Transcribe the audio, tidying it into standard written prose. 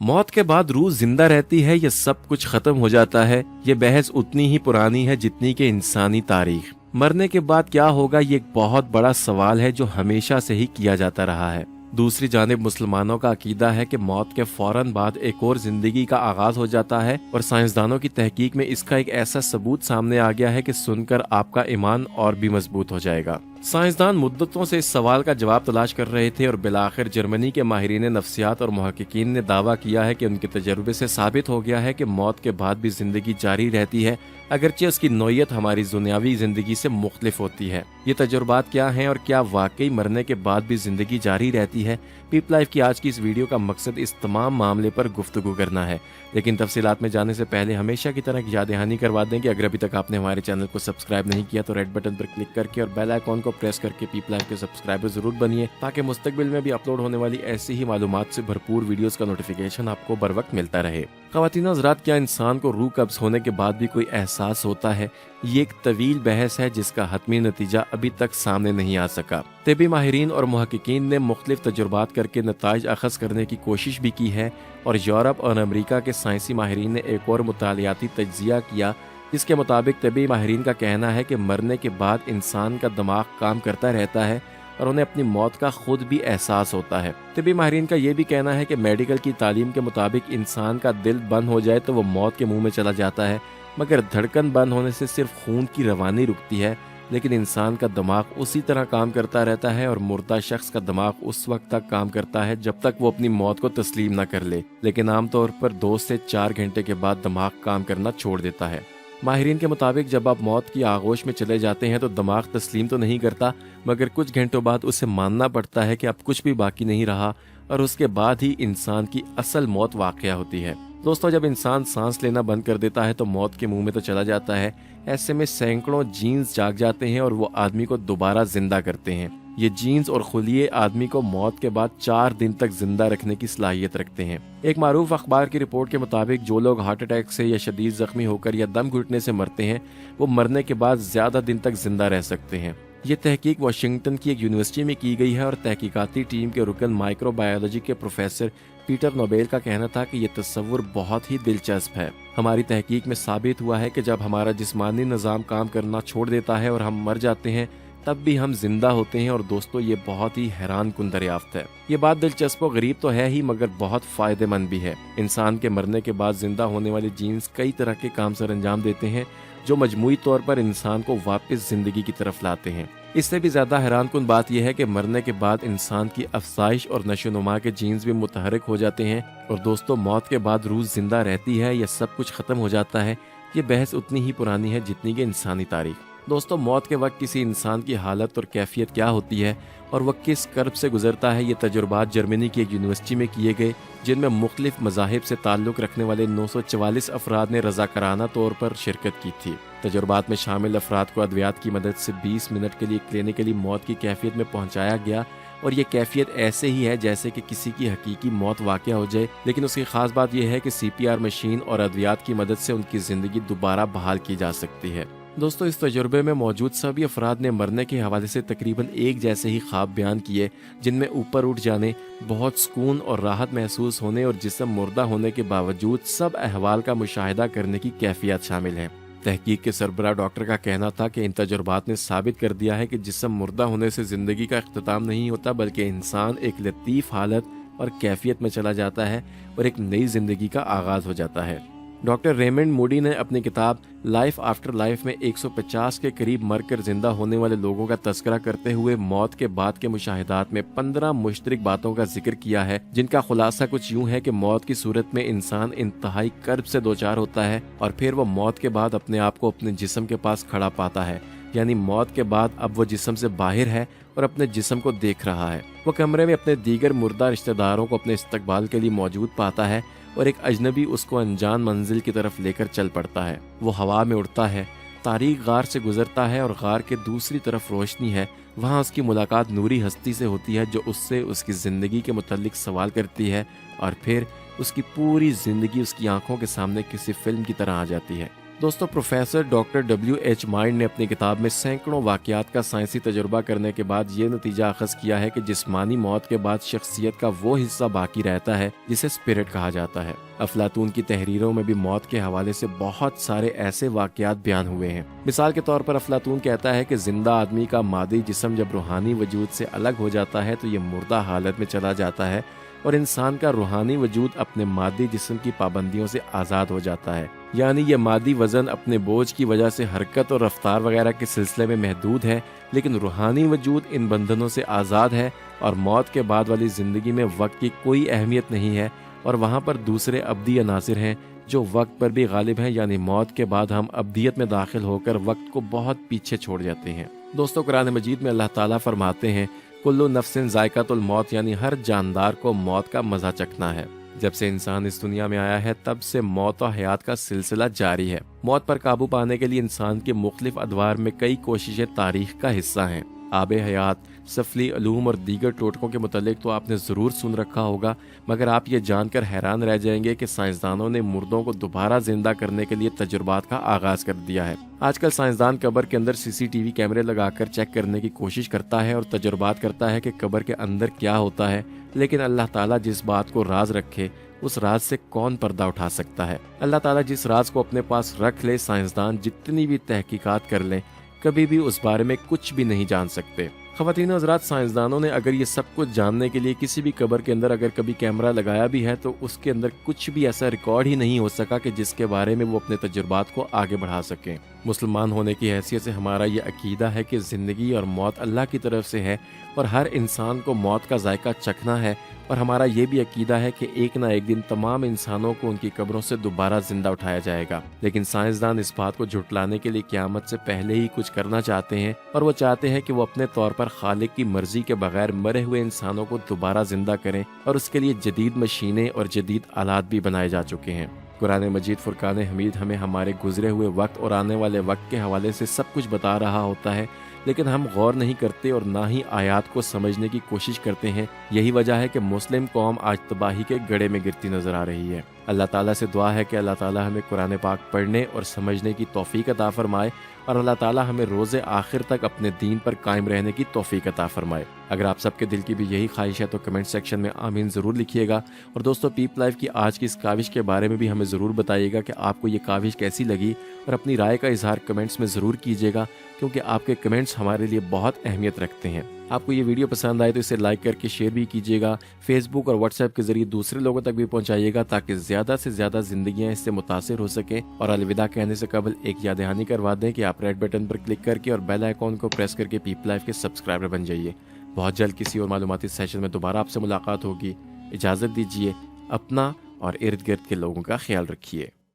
मौत के बाद रूह जिंदा रहती है या सब कुछ खत्म हो जाता है, ये बहस उतनी ही पुरानी है जितनी कि इंसानी तारीख। मरने के बाद क्या होगा, ये एक बहुत बड़ा सवाल है जो हमेशा से ही किया जाता रहा है। दूसरी जानिब मुसलमानों का अकीदा है कि मौत के फौरन बाद एक और जिंदगी का आगाज हो जाता है, और साइंसदानों की तहकीक में इसका एक ऐसा सबूत सामने आ गया है कि सुनकर आपका ईमान और भी मजबूत हो जाएगा। साइंसदान मुद्दतों से इस सवाल का जवाब तलाश कर रहे थे, और बिलाखिर जर्मनी के माहिरीन नफ्सियात और मुहक्किकीन ने दावा किया है कि उनके तजर्बे से साबित हो गया है कि मौत के बाद भी जिंदगी जारी रहती है, अगरचे उसकी नौयत हमारी दुनियावी जिंदगी से मुख्तलिफ होती है। ये तजुर्बात क्या हैं और क्या वाकई मरने के बाद भी जिंदगी जारी रहती है? पीपल लाइफ की आज की इस वीडियो का मकसद इस तमाम मामले पर गुफ्तगू करना है, लेकिन तफसीलात में जाने से पहले हमेशा की तरह याद दहानी करवा दें कि अगर अभी तक आपने हमारे चैनल को सब्सक्राइब नहीं किया तो रेड बटन पर क्लिक करके और बेल आइकॉन को प्रेस करके पीपल लाइफ के सब्सक्राइबर जरूर बनिए, ताकि मुस्तकबिल में भी अपलोड होने वाली ऐसी ही मालूमात से भरपूर वीडियोस का नोटिफिकेशन आपको बर वक्त मिलता रहे। ख़वातीन हज़रात, क्या इंसान को रूह कब्ज़ होने के बाद भी कोई एहसास होता है? ये एक तवील बहस है जिसका हतमी नतीजा अभी तक सामने नहीं आ सका। तिबी माहिरीन और मुहक्किकीन ने मुख्तलिफ तजुर्बात करके नताइज अखज़ करने की कोशिश भी की है, और यूरोप और अमरीका के साइंसी माहिरीन ने एक और मुतालियाती तज्जिया किया, जिसके मुताबिक तिबी माहिरीन का कहना है कि मरने के बाद इंसान का दिमाग काम करता रहता है और उन्हें अपनी मौत का खुद भी एहसास होता है। तिबी माहिरीन का यह भी कहना है कि मेडिकल की तालीम के मुताबिक इंसान का दिल बंद हो जाए तो वो मौत के मुंह में चला जाता है, मगर धड़कन बंद होने से सिर्फ खून की रवानी रुकती है, लेकिन इंसान का दिमाग उसी तरह काम करता रहता है, और मुर्दा शख्स का दिमाग उस वक्त तक काम करता है जब तक वो अपनी मौत को तस्लीम न कर ले, लेकिन आमतौर पर 2 से 4 घंटे के बाद दिमाग काम करना छोड़ देता है। माहिरीन के मुताबिक जब आप मौत की आगोश में चले जाते हैं तो दिमाग तस्लीम तो नहीं करता, मगर कुछ घंटों बाद उसे मानना पड़ता है कि अब कुछ भी बाकी नहीं रहा, और उसके बाद ही इंसान की असल मौत वाक़या होती है। दोस्तों, जब इंसान सांस लेना बंद कर देता है तो मौत के मुंह में तो चला जाता है। ऐसे में सैकड़ों जीन्स जाग जाते हैं और वो आदमी को दोबारा जिंदा करते हैं। ये जीन्स और खुलिये आदमी को मौत के बाद 4 दिन तक जिंदा रखने की सलाहियत रखते हैं। एक मारूफ अखबार की रिपोर्ट के मुताबिक जो लोग हार्ट अटैक से या शदीद जख्मी होकर या दम घुटने से मरते हैं, वो मरने के बाद ज्यादा दिन तक जिंदा रह सकते हैं। ये तहकीक वाशिंगटन की एक यूनिवर्सिटी में की गई है, और तहकीकाती टीम के रुकन माइक्रोबायोलॉजी के प्रोफेसर पीटर नोबेल का कहना था कि ये तस्वुर बहुत ही दिलचस्प है। हमारी तहकीक में साबित हुआ है कि जब हमारा जिस्मानी निज़ाम काम करना छोड़ देता है और हम मर जाते हैं, तब भी हम जिंदा होते हैं। और दोस्तों, ये बहुत ही हैरान कुन दरियाफ्त है। ये बात दिलचस्प और गरीब तो है ही, मगर बहुत फायदेमंद भी है। इंसान के मरने के बाद जिंदा होने वाले जीन्स कई तरह के काम सर अंजाम देते हैं, जो मजमूई तौर पर इंसान को वापस जिंदगी की तरफ लाते हैं। इससे भी ज्यादा हैरान कुन बात यह है कि मरने के बाद इंसान की अफसाइश और नशोनुमा के जीन्स भी मुतहरिक हो जाते हैं। और दोस्तों, मौत के बाद रूह जिंदा रहती है या सब कुछ खत्म हो जाता है, ये बहस उतनी ही पुरानी है जितनी कि इंसानी तारीख। दोस्तों, मौत के वक्त किसी इंसान की हालत और कैफियत क्या होती है और वह किस कर्ब से गुजरता है, ये तजुर्बात जर्मनी की एक यूनिवर्सिटी में किए गए, जिनमें मुख्तलिफ मज़ाहिब से ताल्लुक़ रखने वाले 944 अफराद ने रज़ाकाराना तौर पर शिरकत की थी। तजुर्बात में शामिल अफराद को अद्वियात की मदद से 20 मिनट के लिए क्लिनिकली मौत की कैफियत में पहुँचाया गया, और ये कैफियत ऐसे ही है जैसे कि किसी की हकीकी मौत वाक़या हो जाए, लेकिन उसकी ख़ास बात यह है कि CPR मशीन और अद्वियात की मदद से उनकी ज़िंदगी दोबारा बहाल की जा सकती है। दोस्तों, इस तजुर्बे में मौजूद सभी अफराद ने मरने के हवाले से तकरीबन एक जैसे ही ख्वाब बयान किए, जिनमें ऊपर उठ जाने, बहुत सुकून और राहत महसूस होने और जिस्म मुर्दा होने के बावजूद सब अहवाल का मुशाहिदा करने की कैफियत शामिल है। तहकीक के सरबराह डॉक्टर का कहना था कि इन तजुर्बात ने साबित कर दिया है कि जिस्म मुर्दा होने से ज़िंदगी का इख्तिताम नहीं होता, बल्कि इंसान एक लतीफ़ हालत और कैफियत में चला जाता है और एक नई ज़िंदगी का आगाज़ हो जाता है। डॉक्टर रेमंड मूडी ने अपनी किताब लाइफ आफ्टर लाइफ में 150 के करीब मरकर जिंदा होने वाले लोगों का तस्करा करते हुए मौत के बाद के मुशाहिदात में 15 मुश्तरक बातों का जिक्र किया है, जिनका खुलासा कुछ यूं है कि मौत की सूरत में इंसान इंतहाई कर्ब से दोचार होता है, और फिर वो मौत के बाद अपने आप को अपने जिस्म के पास खड़ा पाता है। यानी मौत के बाद अब वो जिस्म से बाहर है और अपने जिस्म को देख रहा है। वो कमरे में अपने दीगर मुर्दा रिश्तेदारों को अपने इस्तकबाल के लिए मौजूद पाता है, और एक अजनबी उसको अनजान मंजिल की तरफ लेकर चल पड़ता है। वो हवा में उड़ता है, तारीक गार से गुजरता है, और गार के दूसरी तरफ रोशनी है। वहाँ उसकी मुलाकात नूरी हस्ती से होती है, जो उससे उसकी ज़िंदगी के मुतल्लिक सवाल करती है, और फिर उसकी पूरी ज़िंदगी उसकी आंखों के सामने किसी फिल्म की तरह आ जाती है। दोस्तों, प्रोफेसर डॉक्टर W.H. माइंड ने अपनी किताब में सैकड़ों वाकयात का साइंसी तजुर्बा करने के बाद ये नतीजा अखज़ किया है कि जिस्मानी मौत के बाद शख्सियत का वो हिस्सा बाकी रहता है जिसे स्पिरिट कहा जाता है। अफलातून की तहरीरों में भी मौत के हवाले से बहुत सारे ऐसे वाकयात बयान हुए हैं। मिसाल के तौर पर अफलातून कहता है कि जिंदा आदमी का मादी जिस्म जब रूहानी वजूद से अलग हो जाता है तो ये मुर्दा हालत में चला जाता है और इंसान का रूहानी वजूद अपने मादी जिस्म की पाबंदियों से आज़ाद हो जाता है। यानी ये मादी वजन अपने बोझ की वजह से हरकत और रफ्तार वगैरह के सिलसिले में महदूद है, लेकिन रूहानी वजूद इन बंधनों से आज़ाद है और मौत के बाद वाली ज़िंदगी में वक्त की कोई अहमियत नहीं है और वहाँ पर दूसरे अब्दी अनासिर हैं जो वक्त पर भी गालिब हैं। यानी मौत के बाद हम अब्दियत में दाखिल होकर वक्त को बहुत पीछे छोड़ जाते हैं। दोस्तों, कुरान मजीद में अल्लाह ताला फरमाते हैं, कुल्लु नफ्सिन जायकातुल मौत, यानी हर जानदार को मौत का मजा चखना है। जब से इंसान इस दुनिया में आया है तब से मौत और हयात का सिलसिला जारी है। मौत पर काबू पाने के लिए इंसान के मुख्तलिफ अदवार में कई कोशिशें तारीख का हिस्सा हैं। आबे हयात, सफली अलूम और दीगर टोटकों के मुतालिक तो आपने ज़रूर सुन रखा होगा, मगर आप ये जानकर हैरान रह जाएंगे कि साइंसदानों ने मुर्दों को दोबारा जिंदा करने के लिए तजुर्बात का आगाज़ कर दिया है। आजकल साइंसदान कब्र के अंदर CCTV कैमरे लगाकर चेक करने की कोशिश करता है और तजुर्बात करता है कि कब्र के अंदर क्या होता है, लेकिन अल्लाह ताला जिस बात को राज रखे उस राज से कौन पर्दा उठा सकता है। अल्लाह ताला जिस राज को अपने पास रख ले, साइंसदान जितनी भी तहकीकात कर लें कभी भी उस बारे में कुछ भी नहीं जान सकते। ख़वातीन और हज़रात, साइंसदानों ने अगर ये सब कुछ जानने के लिए किसी भी कब्र के अंदर अगर कभी कैमरा लगाया भी है तो उसके अंदर कुछ भी ऐसा रिकॉर्ड ही नहीं हो सका कि जिसके बारे में वो अपने तजुर्बात को आगे बढ़ा सकें। मुसलमान होने की हैसियत से हमारा ये अकीदा है कि ज़िंदगी और मौत अल्लाह की तरफ से है और हर इंसान को मौत का जायका चखना है, और हमारा ये भी अकीदा है कि एक ना एक दिन तमाम इंसानों को उनकी कब्रों से दोबारा जिंदा उठाया जाएगा। लेकिन साइंसदान इस बात को झुटलाने के लिए क़यामत से पहले ही कुछ करना चाहते हैं, और वो चाहते हैं कि वो अपने तौर पर खालिक की मर्जी के बगैर मरे हुए इंसानों को दोबारा जिंदा करें, और उसके लिए जदीद मशीनें और जदीद आलात भी बनाए जा चुके हैं। कुरान मजीद फुरकान हमीद हमें हमारे गुजरे हुए वक्त और आने वाले वक्त के हवाले से सब कुछ बता रहा होता है, लेकिन हम गौर नहीं करते और ना ही आयात को समझने की कोशिश करते हैं। यही वजह है कि मुस्लिम कौम आज तबाही के गड़े में गिरती नजर आ रही है। अल्लाह ताला से दुआ है कि अल्लाह ताला हमें कुरान पाक पढ़ने और समझने की तौफीक अता फरमाए, और अल्लाह ताला हमें रोज़े आखिर तक अपने दीन पर कायम रहने की तौफीक अता फरमाए। अगर आप सबके दिल की भी यही ख्वाहिश है तो कमेंट सेक्शन में आमीन ज़रूर लिखिएगा। और दोस्तों, पीप लाइफ की आज की इस काविश के बारे में भी हमें ज़रूर बताइएगा कि आपको ये काविश कैसी लगी, और अपनी राय का इजहार कमेंट्स में ज़रूर कीजिएगा, क्योंकि आपके कमेंट्स हमारे लिए बहुत अहमियत रखते हैं। आपको ये वीडियो पसंद आए तो इसे लाइक करके शेयर भी कीजिएगा। फेसबुक और व्हाट्सएप के जरिए दूसरे लोगों तक भी पहुंचाइएगा, ताकि ज़्यादा से ज़्यादा जिंदगियां इससे मुतासिर हो सकें। और अलविदा कहने से कबल एक याद दहानी करवा दें कि आप रेड बटन पर क्लिक करके और बेल आइकॉन को प्रेस करके पीप लाइफ के सब्सक्राइबर बन जाइए। बहुत जल्द किसी और मालूमाती सेशन में दोबारा आपसे मुलाकात होगी। इजाज़त दीजिए। अपना और इर्द गिर्द के लोगों का ख्याल रखिए।